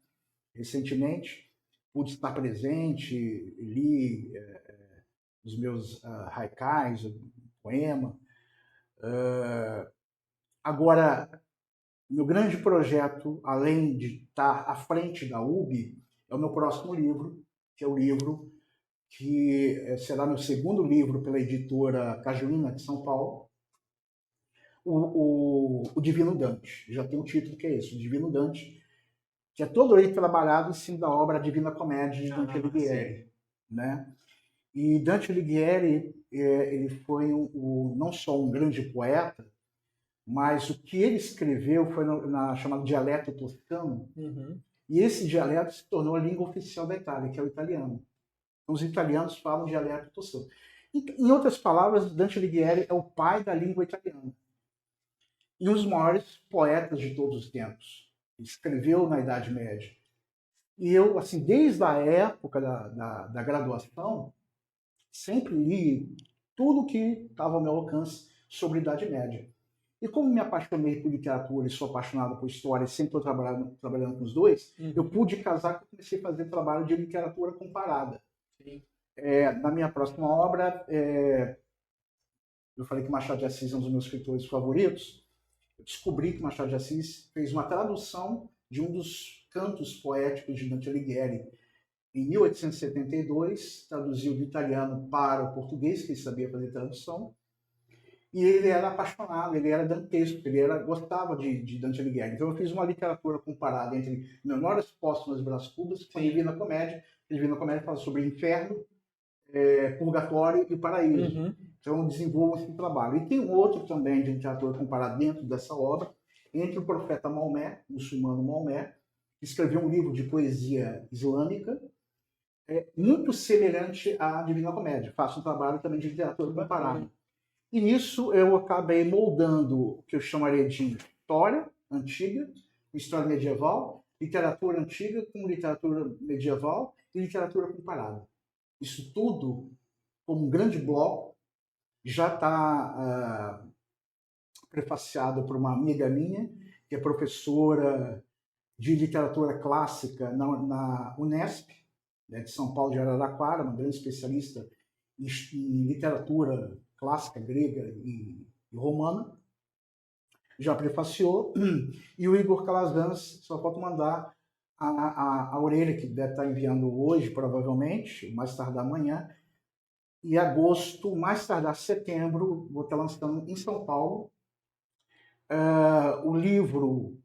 Recentemente, pude estar presente, li os meus haikais, poema. Agora, meu grande projeto, além de estar à frente da UB, é o meu próximo livro, que é o livro que será meu segundo livro pela editora Cajuína, de São Paulo, o Divino Dante. Já tem um título que é esse, o Divino Dante, que é todo ele trabalhado em cima da obra Divina Comédia de Dante Alighieri, né? E Dante Alighieri, ele foi não só um grande poeta, mas o que ele escreveu foi na chamado dialeto toscano, e esse dialeto se tornou a língua oficial da Itália, que é o italiano. Então, os italianos falam dialeto toscano. Em outras palavras, Dante Alighieri é o pai da língua italiana. E um dos maiores poetas de todos os tempos. Ele escreveu na Idade Média. E eu, assim, desde a época da graduação, sempre li tudo que estava ao meu alcance sobre a Idade Média. E como me apaixonei por literatura e sou apaixonado por história, sempre estou trabalhando com os dois, eu pude casar e comecei a fazer trabalho de literatura comparada. Na minha próxima obra, eu falei que Machado de Assis é um dos meus escritores favoritos. Eu descobri que Machado de Assis fez uma tradução de um dos cantos poéticos de Dante Alighieri. Em 1872, traduziu do italiano para o português, que ele sabia fazer tradução. E ele era apaixonado, ele era dantesco, gostava de Dante Alighieri. Então eu fiz uma literatura comparada entre Memórias Póstumas Brás Cubas com a Divina Comédia. A Divina Comédia fala sobre inferno, purgatório e paraíso. Então eu desenvolvo esse trabalho. E tem outro também de literatura comparada dentro dessa obra, entre o profeta Maomé, o muçulmano Maomé, que escreveu um livro de poesia islâmica, muito semelhante à Divina Comédia. Faço um trabalho também de literatura comparada. E nisso eu acabei moldando o que eu chamaria de história antiga, história medieval, literatura antiga com literatura medieval e literatura comparada. Isso tudo, como um grande bloco, já está prefaciado por uma amiga minha, que é professora de literatura clássica na Unesp, né, de São Paulo de Araraquara, uma grande especialista em literatura clássica grega e romana, já prefaciou, e o Igor Calazans, só falta mandar a orelha, que deve estar enviando hoje, provavelmente, mais tardar amanhã, e agosto, mais tardar setembro, vou estar lançando em São Paulo o livro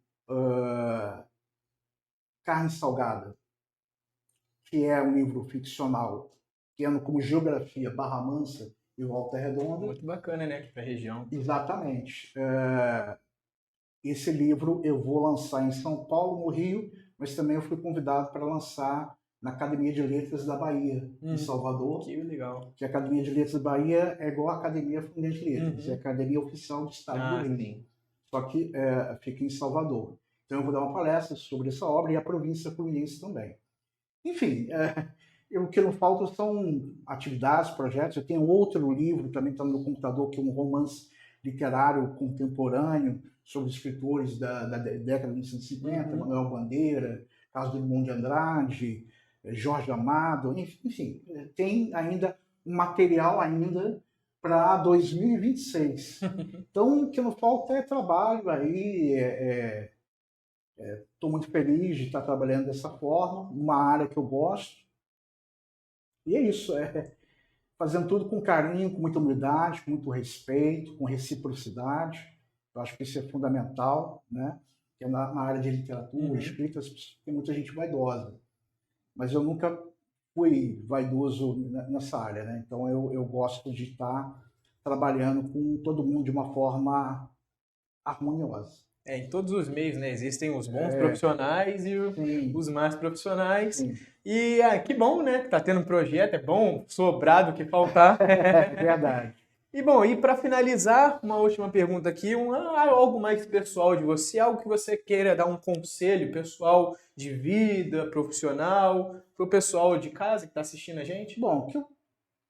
Carne Salgada, que é um livro ficcional, tendo como geografia Barra Mansa e Volta Redonda. Muito bacana, né, aqui para a região. Exatamente. Esse livro eu vou lançar em São Paulo, no Rio, mas também eu fui convidado para lançar na Academia de Letras da Bahia, em Salvador. Que legal. Que a Academia de Letras da Bahia é igual a Academia Fluminense de Letras, é a Academia Oficial do Estado do Rio. Só que fica em Salvador. Então eu vou dar uma palestra sobre essa obra e a província fluminense também. Enfim, o que não falta são atividades, projetos. Eu tenho outro livro, também está no meu computador, que é um romance literário contemporâneo sobre escritores da década de 1950, Manuel Bandeira, Carlos Drummond de Andrade, Jorge Amado, enfim, tem ainda um material ainda para 2026. Então, o que não falta é trabalho aí. Estou muito feliz de estar trabalhando dessa forma, uma área que eu gosto. E é isso, fazendo tudo com carinho, com muita humildade, com muito respeito, com reciprocidade. Eu acho que isso é fundamental, né? Que na área de literatura, escrita, tem muita gente vaidosa. Mas eu nunca fui vaidoso nessa área, né? Então eu gosto de estar trabalhando com todo mundo de uma forma harmoniosa. Em todos os meios, né? Existem os bons profissionais e os mais profissionais. Sim. E que bom, né? Que tá tendo um projeto, é bom sobrar do que faltar. Verdade. E bom, e para finalizar, uma última pergunta aqui, algo mais pessoal de você, algo que você queira dar um conselho pessoal de vida, profissional, para o pessoal de casa que está assistindo a gente? Bom, o que eu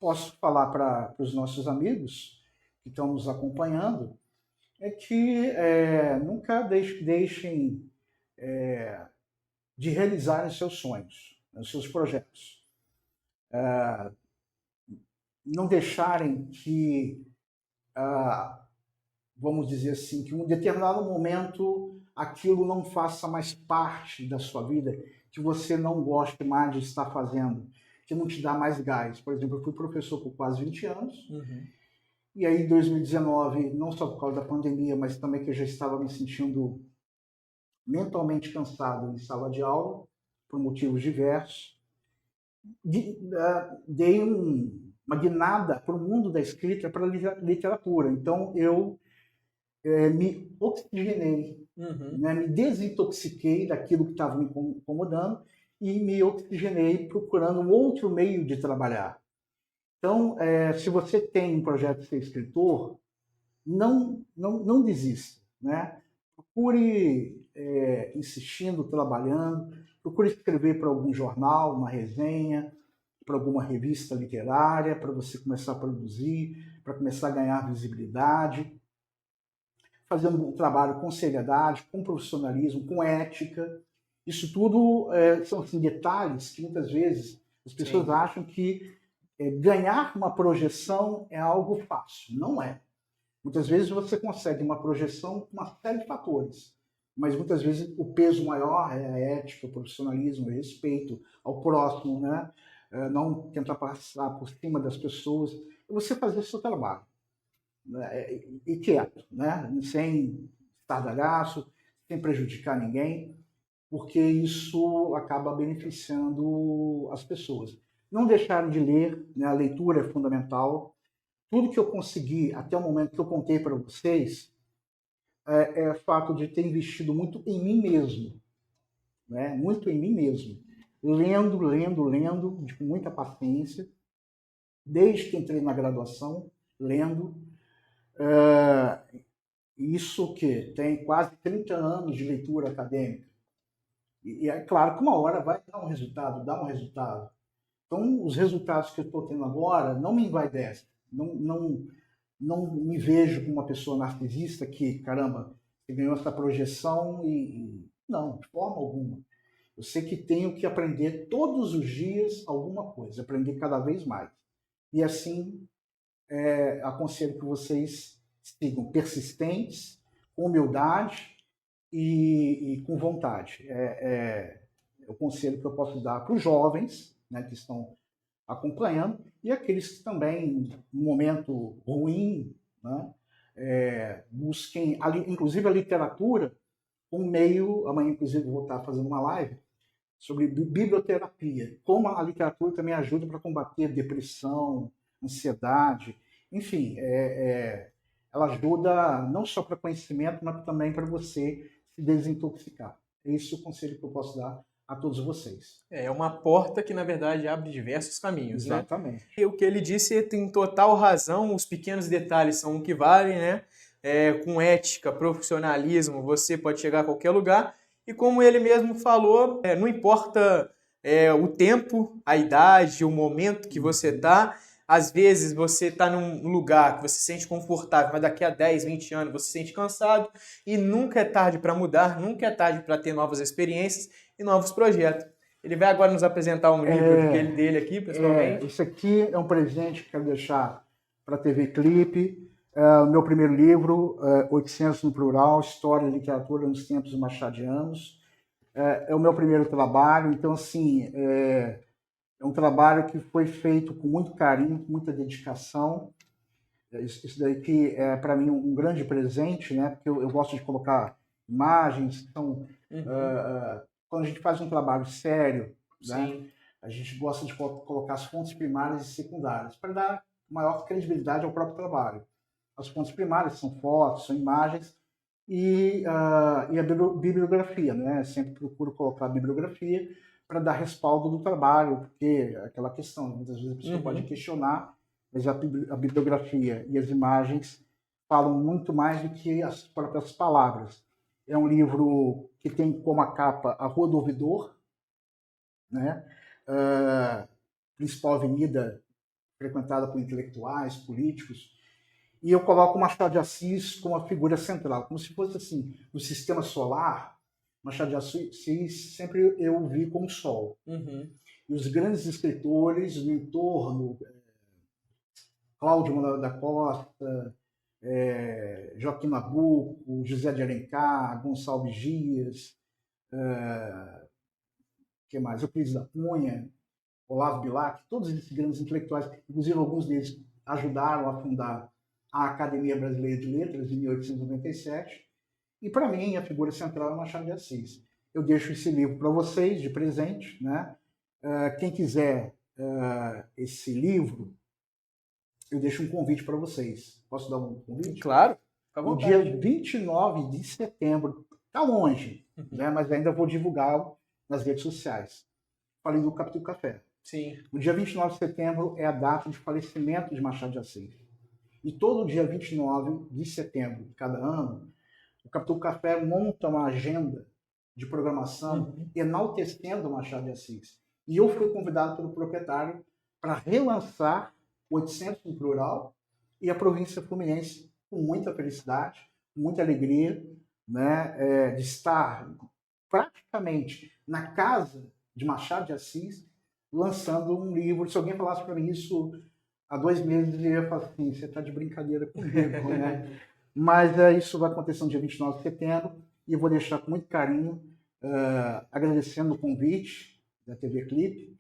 posso falar para os nossos amigos que estão nos acompanhando é que nunca deixem de realizar os seus sonhos, os seus projetos. Não deixarem que vamos dizer assim, que em um determinado momento aquilo não faça mais parte da sua vida, que você não goste mais de estar fazendo, que não te dá mais gás. Por exemplo, eu fui professor por quase 20 anos, e aí em 2019, não só por causa da pandemia, mas também que eu já estava me sentindo mentalmente cansado em sala de aula, por motivos diversos, dei uma guinada para o mundo da escrita, para a literatura. Então, eu me oxigenei, né? Me desintoxiquei daquilo que estava me incomodando e me oxigenei procurando um outro meio de trabalhar. Então, se você tem um projeto de ser escritor, não desista, né? Procure insistindo, trabalhando, procure escrever para algum jornal, uma resenha, para alguma revista literária, para você começar a produzir, para começar a ganhar visibilidade, fazendo um trabalho com seriedade, com profissionalismo, com ética. Isso tudo são assim, detalhes que muitas vezes as pessoas acham que ganhar uma projeção é algo fácil. Não é. Muitas vezes você consegue uma projeção com uma série de fatores, mas muitas vezes o peso maior é a ética, o profissionalismo, o respeito ao próximo, né? Não tentar passar por cima das pessoas, e você fazer o seu trabalho, né? E quieto, né? Sem estardalhaço, sem prejudicar ninguém, porque isso acaba beneficiando as pessoas. Não deixarem de ler, né? A leitura é fundamental. Tudo que eu consegui até o momento que eu contei para vocês é o fato de ter investido muito em mim mesmo, né? Muito em mim mesmo. Lendo, com muita paciência, desde que entrei na graduação, lendo. Isso que tem quase 30 anos de leitura acadêmica. E é claro que uma hora vai dar um resultado, dá um resultado. Então, os resultados que eu estou tendo agora não me envaidecem. Não me vejo como uma pessoa narcisista que, caramba, você ganhou essa projeção não, de forma alguma. Eu sei que tenho que aprender todos os dias alguma coisa, aprender cada vez mais. E assim, aconselho que vocês sigam persistentes, com humildade e com vontade. É o conselho que eu posso dar para os jovens, né, que estão acompanhando, e aqueles que também, no momento ruim, né, busquem, inclusive a literatura, um meio, amanhã inclusive vou estar fazendo uma live, sobre biblioterapia, como a literatura também ajuda para combater depressão, ansiedade, enfim, ela ajuda não só para conhecimento, mas também para você se desintoxicar. Esse é o conselho que eu posso dar a todos vocês. É uma porta que, na verdade, abre diversos caminhos, Exatamente. né? E o que ele disse tem total razão, os pequenos detalhes são o que valem, né? Com ética, profissionalismo, você pode chegar a qualquer lugar. E como ele mesmo falou, não importa o tempo, a idade, o momento que você está. Às vezes você está num lugar que você se sente confortável, mas daqui a 10, 20 anos você se sente cansado. E nunca é tarde para mudar, nunca é tarde para ter novas experiências e novos projetos. Ele vai agora nos apresentar um livro dele aqui, pessoalmente. Esse aqui é um presente que quero deixar para a TV Clipe. O meu primeiro livro, 800 no plural, História e Literatura nos Tempos Machadianos. É o meu primeiro trabalho, então, assim, é um trabalho que foi feito com muito carinho, com muita dedicação. Isso daqui é, para mim, um grande presente, né? Porque eu gosto de colocar imagens. Então, quando a gente faz um trabalho sério, né, a gente gosta de colocar as fontes primárias e secundárias para dar maior credibilidade ao próprio trabalho. As fontes primárias são fotos, são imagens e a bibliografia, né? Sempre procuro colocar a bibliografia para dar respaldo do trabalho, porque aquela questão, muitas vezes a pessoa pode questionar, mas a bibliografia e as imagens falam muito mais do que as próprias palavras. É um livro que tem como a capa a Rua do Ouvidor, né? Principal avenida frequentada por intelectuais, políticos, e eu coloco Machado de Assis como a figura central, como se fosse assim, no sistema solar, Machado de Assis sempre eu vi como sol. E os grandes escritores no entorno, Cláudio da Costa, Joaquim Nabuco, José de Alencar, Gonçalves Dias, que mais? Euclides da Cunha, Olavo Bilac, todos esses grandes intelectuais, inclusive alguns deles ajudaram a fundar a Academia Brasileira de Letras em 1897. E para mim a figura central é Machado de Assis. Eu deixo esse livro para vocês de presente, né? Quem quiser esse livro, eu deixo um convite para vocês. Posso dar um convite? Claro, fica à No vontade. dia 29 de setembro, está longe, né? Mas ainda vou divulgá-lo nas redes sociais. Falei do Capítulo Café. Sim. O dia 29 de setembro é a data de falecimento de Machado de Assis. E todo dia 29 de setembro de cada ano, o Capítulo Café monta uma agenda de programação enaltecendo Machado de Assis. E eu fui convidado pelo proprietário para relançar 800 no plural e a província fluminense com muita felicidade, muita alegria, né, de estar praticamente na casa de Machado de Assis lançando um livro. Se alguém falasse para mim isso há 2 meses, eu ia falar assim, você está de brincadeira comigo, né? Mas isso vai acontecer no dia 29 de setembro e eu vou deixar com muito carinho, agradecendo o convite da TV Clipe,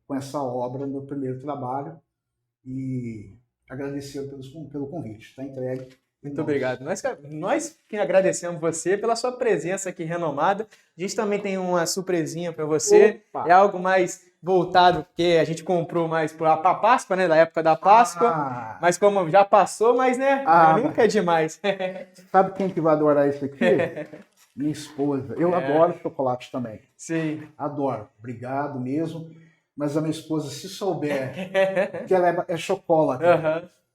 com essa obra, meu primeiro trabalho, e agradecendo pelo convite. Está entregue. Muito obrigado. Nós que agradecemos você pela sua presença aqui renomada. A gente também tem uma surpresinha para você. Opa! É algo mais voltado, porque a gente comprou mais para a Páscoa, né? Da época da Páscoa. Mas como já passou, mas né? Nunca é demais. Sabe quem que vai adorar isso aqui? Minha esposa. Eu adoro chocolate também. Sim. Adoro. Obrigado mesmo. Mas a minha esposa, se souber que ela é chocolate,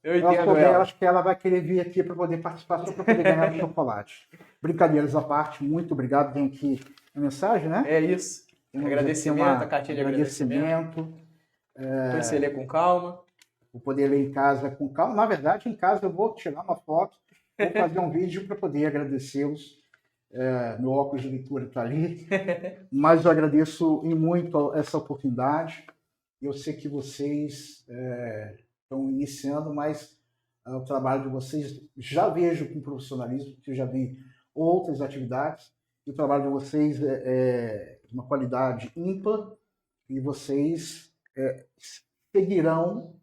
Eu entendo eu acho que ela vai querer vir aqui para poder participar, só para poder ganhar o chocolate. Brincadeiras à parte, muito obrigado. Tem aqui a mensagem, né? É isso. Agradecimento, a cartinha de agradecimento. Para você ler com calma. Vou poder ler em casa com calma. Na verdade, em casa eu vou tirar uma foto, vou fazer um vídeo para poder agradecê-los. Meu óculos de leitura está ali. Mas eu agradeço muito essa oportunidade. Eu sei que vocês estão iniciando, mas o trabalho de vocês já vejo com profissionalismo, que eu já vi outras atividades, e o trabalho de vocês é de uma qualidade ímpar, e vocês seguirão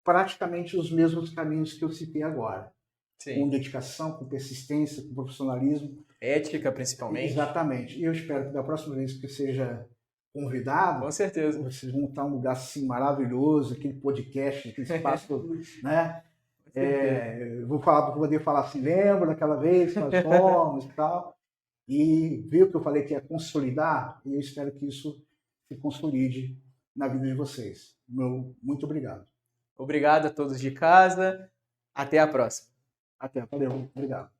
praticamente os mesmos caminhos que eu citei agora. Sim. Com dedicação, com persistência, com profissionalismo. Ética, principalmente. Exatamente. E eu espero que da próxima vez que eu seja convidado, com certeza, vocês vão estar um lugar assim maravilhoso, aquele podcast, aquele espaço, né? Vou poder falar assim, lembra daquela vez que nós fomos e tal, e ver o que eu falei que é consolidar, e eu espero que isso se consolide na vida de vocês. Muito obrigado. Obrigado a todos de casa. Até a próxima. Valeu, obrigado.